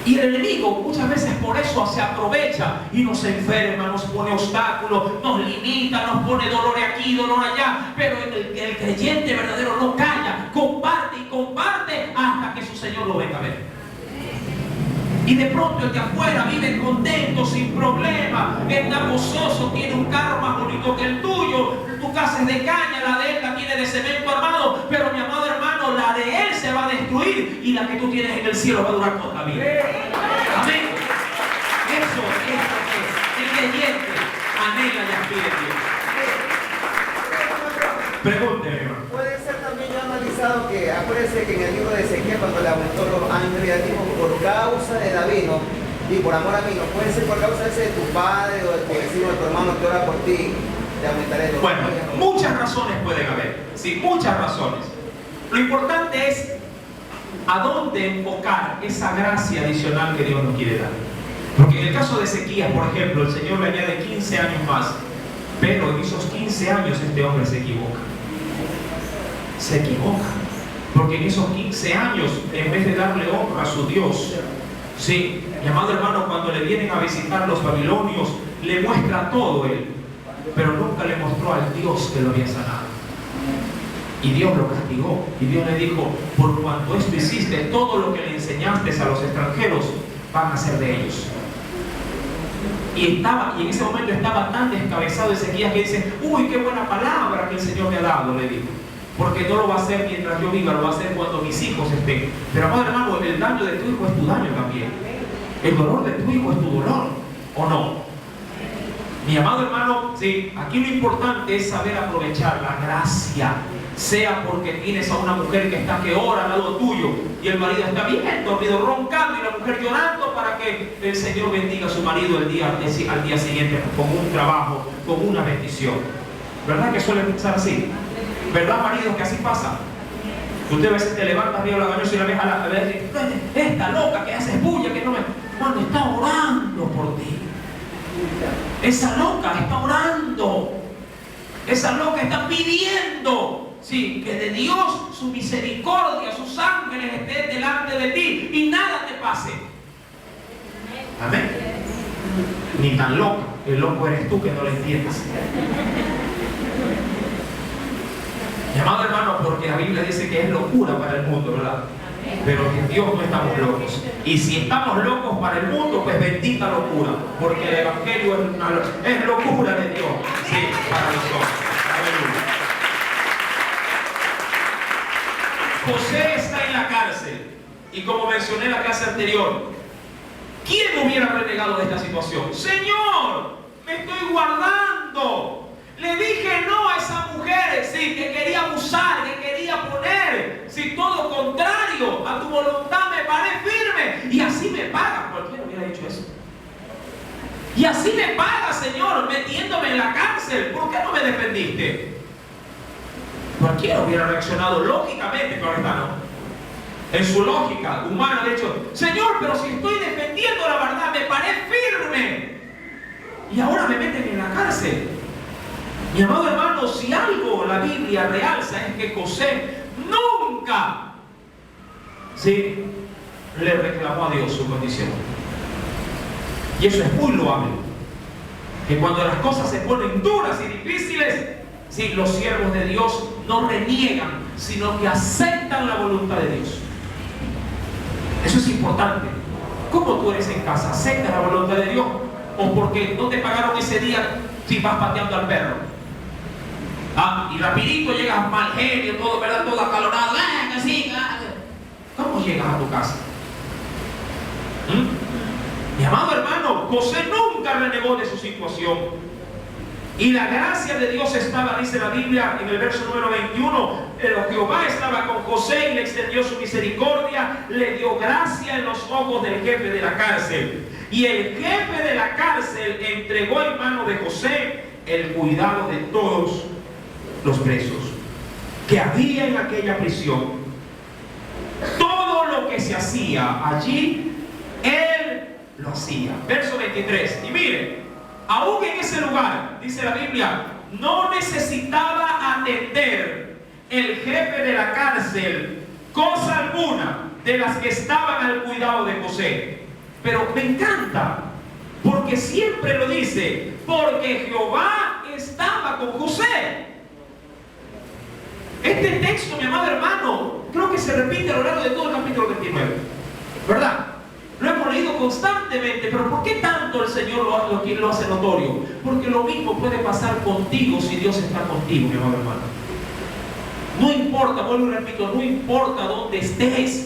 Y el enemigo muchas veces por eso se aprovecha y nos enferma, nos pone obstáculos, nos limita, nos pone dolor aquí, dolor allá. Pero el creyente verdadero no calla, comparte y comparte hasta que su Señor lo venga a ver. Y de pronto el de afuera vive contento, sin problema, está gozoso, tiene un carro más bonito que el tuyo, tu casa es de caña, la de él la tiene de cemento armado, pero mi amado hermano, la de él se va a destruir y la que tú tienes en el cielo va a durar toda la vida. Amén. Eso es lo que el creyente anhela y aspira a Dios. Pregúnteme, hermano. Puede ser también yo analizado que, acuérdense que en el libro de Ezequiel, cuando le aumentó los años, ya dijo, por causa de David, ¿no? Y por amor a mí, no puede ser por causa de tu padre o de tu vecino, de tu hermano que ora por ti, te aumentaré los Bueno, años. muchas razones pueden haber, sí, muchas razones. Lo importante es a dónde enfocar esa gracia adicional que Dios nos quiere dar. Porque en el caso de Ezequías, por ejemplo, el Señor le añade 15 años más, pero en esos 15 años este hombre se equivoca. Se equivoca. Porque en esos 15 años, en vez de darle honra a su Dios, sí, mi amado hermano, cuando le vienen a visitar los babilonios, le muestra todo él, pero nunca le mostró al Dios que lo había sanado. Y Dios lo castigó. Y Dios le dijo, por cuanto esto hiciste, todo lo que le enseñaste a los extranjeros van a ser de ellos. Y en ese momento estaba tan descabezado Ezequías que dice, uy, qué buena palabra que el Señor me ha dado, le dijo. Porque no lo va a hacer mientras yo viva, lo va a hacer cuando mis hijos estén. Pero amado hermano, el daño de tu hijo es tu daño también. El dolor de tu hijo es tu dolor, ¿o no? Mi amado hermano, sí, aquí lo importante es saber aprovechar la gracia. Sea porque tienes a una mujer que está que ora al lado tuyo y el marido está bien dormido, roncando, y la mujer llorando para que el Señor bendiga a su marido al día siguiente con un trabajo, con una bendición. ¿Verdad que suele pensar así? ¿Verdad, maridos, que así pasa? Usted a veces te levantas arriba de la gañosa y la ves a la vez, esta loca que hace bulla, que no me... Cuando está orando por ti. Esa loca está orando. Esa loca está pidiendo, sí, que de Dios su misericordia, sus ángeles estén delante de ti y nada te pase. Amén. Ni tan loca. El loco eres tú que no lo entiendes. Mi amado hermano, porque la Biblia dice que es locura para el mundo, ¿verdad? Pero en Dios no estamos locos. Y si estamos locos para el mundo, pues bendita locura. Porque el Evangelio es locura de Dios. Sí, para nosotros. Aleluya. José está en la cárcel. Y como mencioné en la clase anterior, ¿quién hubiera renegado de esta situación? Señor, me estoy guardando. Le dije no a esa mujer, sí, que quería abusar, que quería poner, sí, todo contrario a tu voluntad, me paré firme. Y así me paga. Cualquiera hubiera dicho eso. Y así me paga, Señor, metiéndome en la cárcel. ¿Por qué no me defendiste? Cualquiera hubiera reaccionado lógicamente, pero ahorita no. En su lógica humana, de hecho, Señor, pero si estoy defendiendo la verdad, me paré firme. Y ahora me meten en la cárcel. Mi amado hermano, si algo la Biblia realza es que José nunca, sí, le reclamó a Dios su condición. Y eso es muy loable. Que cuando las cosas se ponen duras y difíciles, sí, los siervos de Dios no reniegan, sino que aceptan la voluntad de Dios. Eso es importante. ¿Cómo tú eres en casa? ¿Aceptas la voluntad de Dios? ¿O porque no te pagaron ese día si vas pateando al perro? Y rapidito llegas mal genio, todo, ¿verdad? Todo acalorado. Así, ¿cómo llegas a tu casa? Mi amado hermano, José nunca renegó de su situación. Y la gracia de Dios estaba, dice la Biblia en el verso número 21, pero Jehová estaba con José y le extendió su misericordia, le dio gracia en los ojos del jefe de la cárcel. Y el jefe de la cárcel entregó en mano de José el cuidado de todos los presos que había en aquella prisión. Todo lo que se hacía allí, él lo hacía. Verso 23. Y miren, aún en ese lugar, dice la Biblia, no necesitaba atender el jefe de la cárcel cosa alguna de las que estaban al cuidado de José. Pero me encanta, porque siempre lo dice, porque Jehová estaba con José. Este texto, mi amado hermano, creo que se repite a lo largo de todo el capítulo 29, ¿verdad? Lo hemos leído constantemente, pero ¿por qué tanto el Señor lo hace notorio? Porque lo mismo puede pasar contigo si Dios está contigo, mi amado hermano. No importa, vuelvo y repito, no importa dónde estés.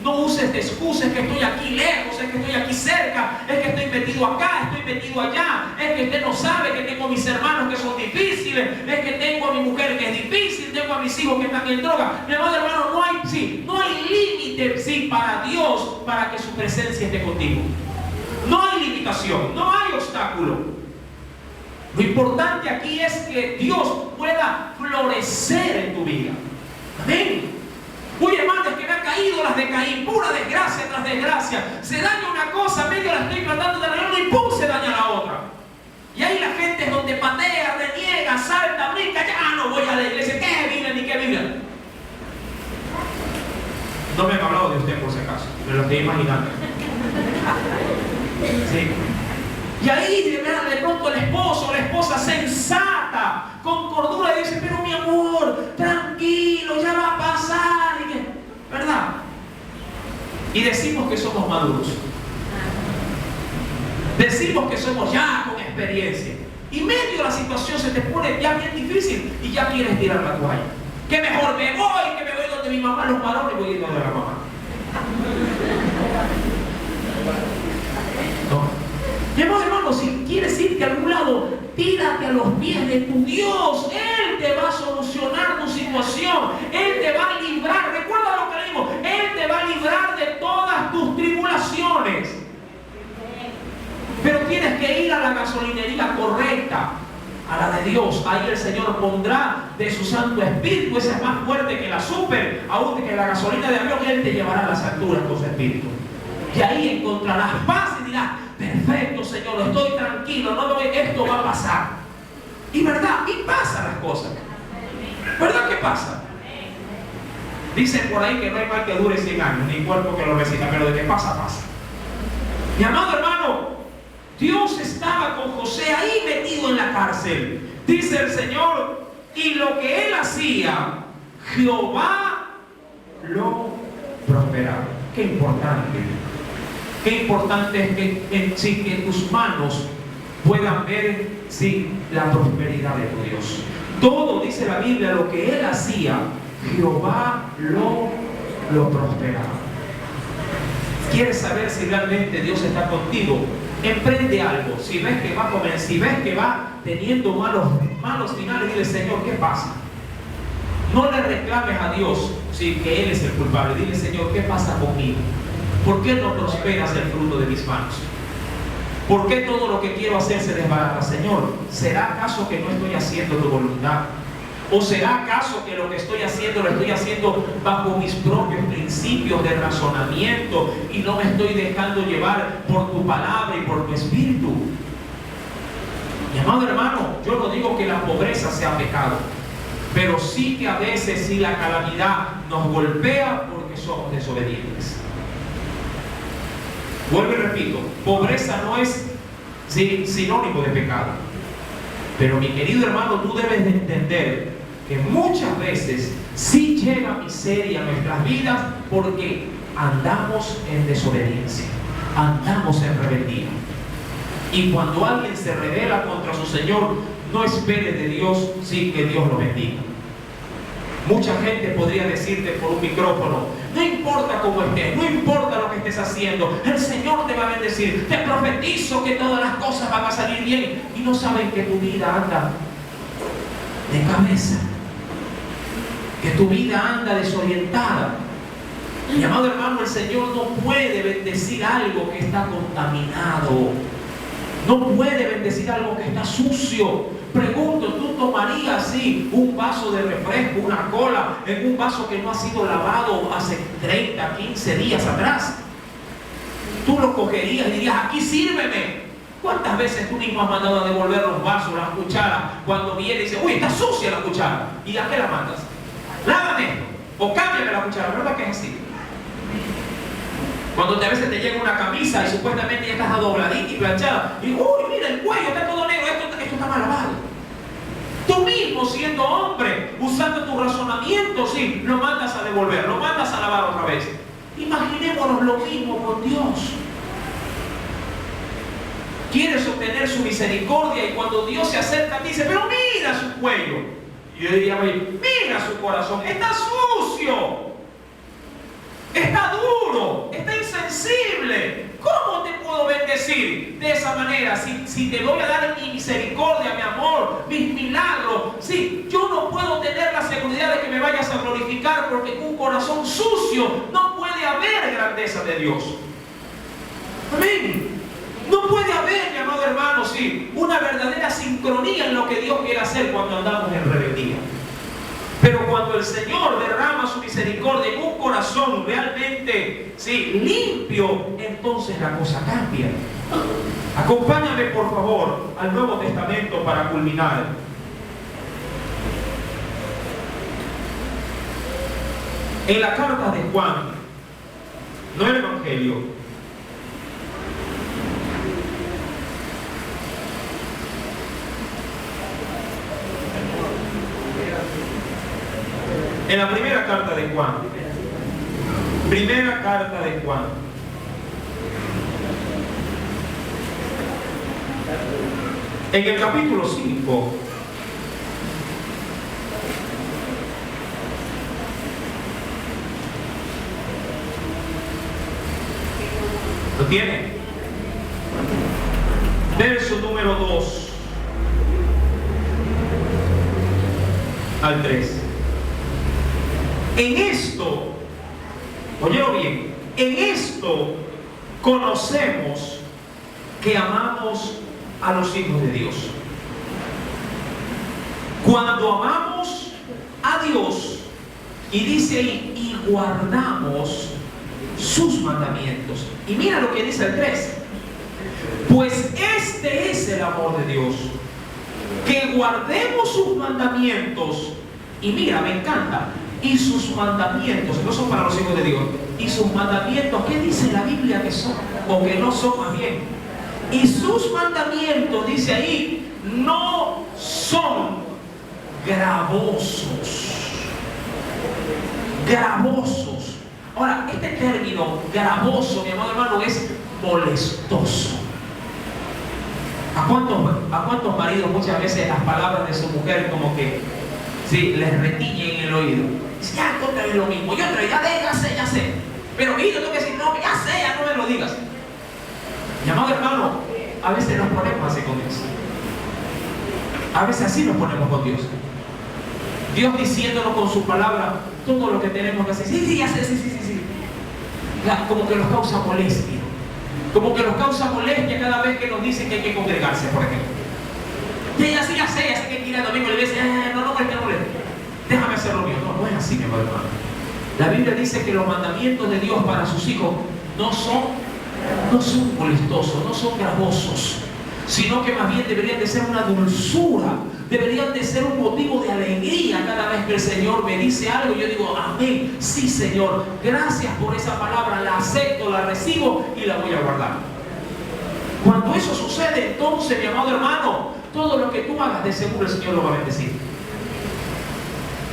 No uses de excusas, es que estoy aquí lejos, es que estoy aquí cerca, es que estoy metido acá, estoy metido allá, es que usted no sabe que tengo a mis hermanos que son difíciles, es que tengo a mi mujer que es difícil, tengo a mis hijos que están en droga. Mi amado hermano, no hay límite, para Dios, para que su presencia esté contigo. No hay limitación, no hay obstáculo. Lo importante aquí es que Dios pueda florecer en tu vida. Amén. Uy, hermano, es que me han caído las de Caín, pura desgracia tras desgracia. Se daña una cosa, medio la estoy tratando de arreglar y ¡pum! Se daña la otra. Y ahí la gente es donde patea, reniega, salta, brinca, ya no voy a la iglesia. ¿Qué Biblia ni qué Biblia? No me han hablado de usted por si acaso, me lo estoy imaginando. Sí. Y ahí de pronto el esposo o la esposa sensata, con cordura, dice, pero mi amor, tranquilo, ya va a pasar, ¿verdad? Y decimos que somos maduros. Decimos que somos ya con experiencia. Y medio la situación se te pone ya bien difícil y ya quieres tirar la toalla. Que mejor me voy donde mi mamá los paró y voy a ir donde la mamá. No. Hermano, si quieres irte a algún lado, tírate a los pies de tu Dios. Él te va a solucionar tu situación. Él te va a librar. Recuerda lo que leímos. Él te va a librar de todas tus tribulaciones. Pero tienes que ir a la gasolinería correcta, a la de Dios. Ahí el Señor pondrá de su Santo Espíritu. Esa es más fuerte que la super, aún que la gasolina de avión. Él te llevará a las alturas con su Espíritu. Y ahí encontrarás paz y dirás, perfecto, Señor, estoy tranquilo, esto va a pasar. Y verdad, y pasan las cosas. ¿Verdad que pasa? Dicen por ahí que no hay mal que dure 100 años, ni cuerpo que lo resista, pero de que pasa, pasa. Mi amado hermano, Dios estaba con José ahí metido en la cárcel. Dice el Señor, y lo que él hacía, Jehová lo prosperaba. Qué importante. Qué importante es que tus manos puedan ver la prosperidad de tu Dios. Todo, dice la Biblia, lo que él hacía, Jehová lo prosperaba. ¿Quieres saber si realmente Dios está contigo? Emprende algo. Si ves que va a comer, si ves que va teniendo malos finales, dile, Señor, ¿qué pasa? No le reclames a Dios que Él es el culpable. Dile, Señor, ¿qué pasa conmigo? ¿Por qué no prosperas el fruto de mis manos? ¿Por qué todo lo que quiero hacer se desbarata? Señor, ¿será acaso que no estoy haciendo tu voluntad? ¿O será acaso que lo que estoy haciendo lo estoy haciendo bajo mis propios principios de razonamiento y no me estoy dejando llevar por tu palabra y por tu espíritu? Mi amado hermano, yo no digo que la pobreza sea pecado, pero sí que a veces la calamidad nos golpea porque somos desobedientes. Vuelvo y repito, pobreza no es sinónimo de pecado. Pero mi querido hermano, tú debes de entender que muchas veces sí llega miseria a nuestras vidas porque andamos en desobediencia, andamos en rebeldía. Y cuando alguien se rebela contra su Señor, no espere de Dios que Dios lo bendiga. Mucha gente podría decirte por un micrófono, no importa cómo estés, no importa lo que estés haciendo, el Señor te va a bendecir, te profetizo que todas las cosas van a salir bien, y no saben que tu vida anda de cabeza, que tu vida anda desorientada. Mi amado hermano, el Señor no puede bendecir algo que está contaminado, no puede bendecir algo que está sucio. Pregunto, ¿tú tomarías un vaso de refresco, una cola, en un vaso que no ha sido lavado hace 30, 15 días atrás? Tú lo cogerías y dirías, aquí sírveme. ¿Cuántas veces tú mismo has mandado a devolver los vasos, las cucharas, cuando viene y dice, uy, está sucia la cuchara? ¿Y a qué la mandas? lávame esto, o cámbiame la cuchara, ¿verdad que es así? Cuando a veces te llega una camisa y supuestamente ya está dobladita y planchada, y uy, mira el cuello, está todo negro, esto está mal lavado. Tú mismo, siendo hombre, usando tu razonamiento, sí, lo mandas a devolver, lo mandas a lavar otra vez. Imaginémonos lo mismo con Dios. Quieres obtener su misericordia y cuando Dios se acerca dice, pero mira su cuello. Y yo diría, mira su corazón, está sucio, está duro, está insensible. ¿Cómo te puedo bendecir de esa manera? Si te voy a dar mi misericordia, mi amor, mis milagros. Sí, yo no puedo tener la seguridad de que me vayas a glorificar porque con un corazón sucio no puede haber grandeza de Dios. Amén. No puede haber, mi amado hermano, sí, una verdadera sincronía en lo que Dios quiere hacer cuando andamos en rebeldía. Pero cuando el Señor derrama su misericordia en un corazón realmente, sí, limpio, entonces la cosa cambia. Acompáñame, por favor, al Nuevo Testamento para culminar. En la carta de Juan, no el Evangelio, en la primera carta de Juan, en el capítulo 5, ¿lo tiene? Verso número 2 al 3. En esto, óyelo bien, en esto conocemos que amamos a los hijos de Dios. Cuando amamos a Dios, y dice ahí, y guardamos sus mandamientos. Y mira lo que dice el 3. Pues este es el amor de Dios, que guardemos sus mandamientos. Y mira, me encanta. Y sus mandamientos, no son para los hijos de Dios. Y sus mandamientos, ¿qué dice la Biblia que son? O que no son más bien. Y sus mandamientos, dice ahí, no son gravosos. Gravosos. Ahora, este término gravoso, mi amado hermano, es molestoso. ¿A cuántos maridos muchas veces las palabras de su mujer como que sí, les retiñen en el oído? Dice, ya, otra vez lo mismo. Yo otra vez, ya sé. Pero yo tengo que decir, no, ya sé, ya no me lo digas. Mi amado hermano, a veces nos ponemos así con Dios. A veces así nos ponemos con Dios. Dios diciéndonos con su palabra todo lo que tenemos que hacer. Sí, ya sé, sí. Como que nos causa molestia. Como que nos causa molestia cada vez que nos dicen que hay que congregarse, por ejemplo. Ya sé que hay que ir al domingo y le dicen, no, es que no moleste. Déjame hacer lo mío. No es así, mi amado hermano. La Biblia dice que los mandamientos de Dios para sus hijos no son molestosos, no son gravosos, sino que más bien deberían de ser una dulzura, deberían de ser un motivo de alegría cada vez que el Señor me dice algo. Yo digo, amén, sí Señor, gracias por esa palabra, la acepto, la recibo y la voy a guardar. Cuando eso sucede, entonces, mi amado hermano, todo lo que tú hagas, de seguro el Señor lo va a bendecir.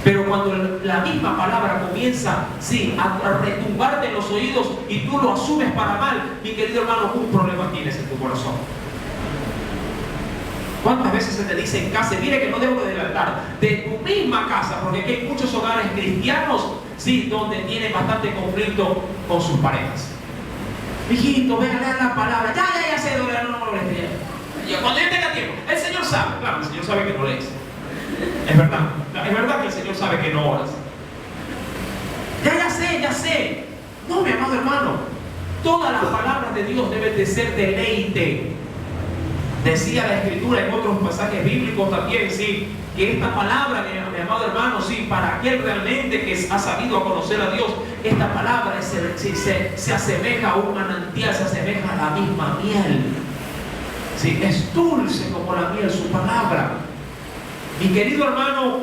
Pero cuando la misma palabra comienza, sí, a retumbarte en los oídos y tú lo asumes para mal, mi querido hermano, un problema tienes en tu corazón. ¿Cuántas veces se te dice en casa, mire que no debo de adelantar, de tu misma casa, porque aquí hay muchos hogares cristianos, sí, donde tienen bastante conflicto con sus parejas? Hijito, ven a leer la palabra, ya sé, no moleste. Cuando yo tenga tiempo, el Señor sabe, claro, el Señor sabe que no lees. Es verdad que el Señor sabe que no oras. Ya sé. No, mi amado hermano, todas las palabras de Dios deben de ser deleite. Decía la Escritura en otros pasajes bíblicos también, sí, que esta palabra, mi amado hermano, sí, para aquel realmente que ha sabido conocer a Dios, esta palabra se asemeja a un manantial, se asemeja a la misma miel. Sí, es dulce como la miel su palabra. Mi querido hermano,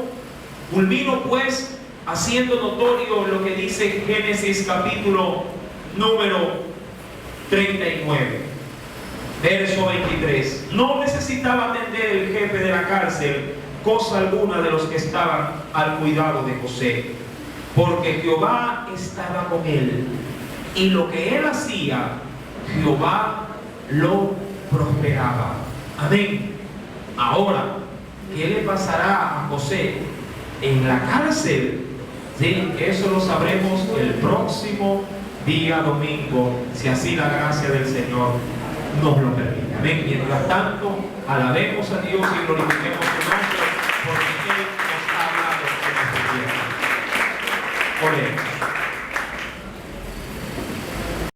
culmino pues haciendo notorio lo que dice Génesis capítulo número 39, verso 23. No necesitaba atender el jefe de la cárcel cosa alguna de los que estaban al cuidado de José, porque Jehová estaba con él, y lo que él hacía, Jehová lo prosperaba. Amén. Ahora, ¿qué le pasará a José en la cárcel? Sí, eso lo sabremos el próximo día domingo, si así la gracia del Señor nos lo permite. Amén. Mientras tanto, alabemos a Dios y glorifiquemos su nombre, porque Él nos habla de lo que nos quiere. Oremos.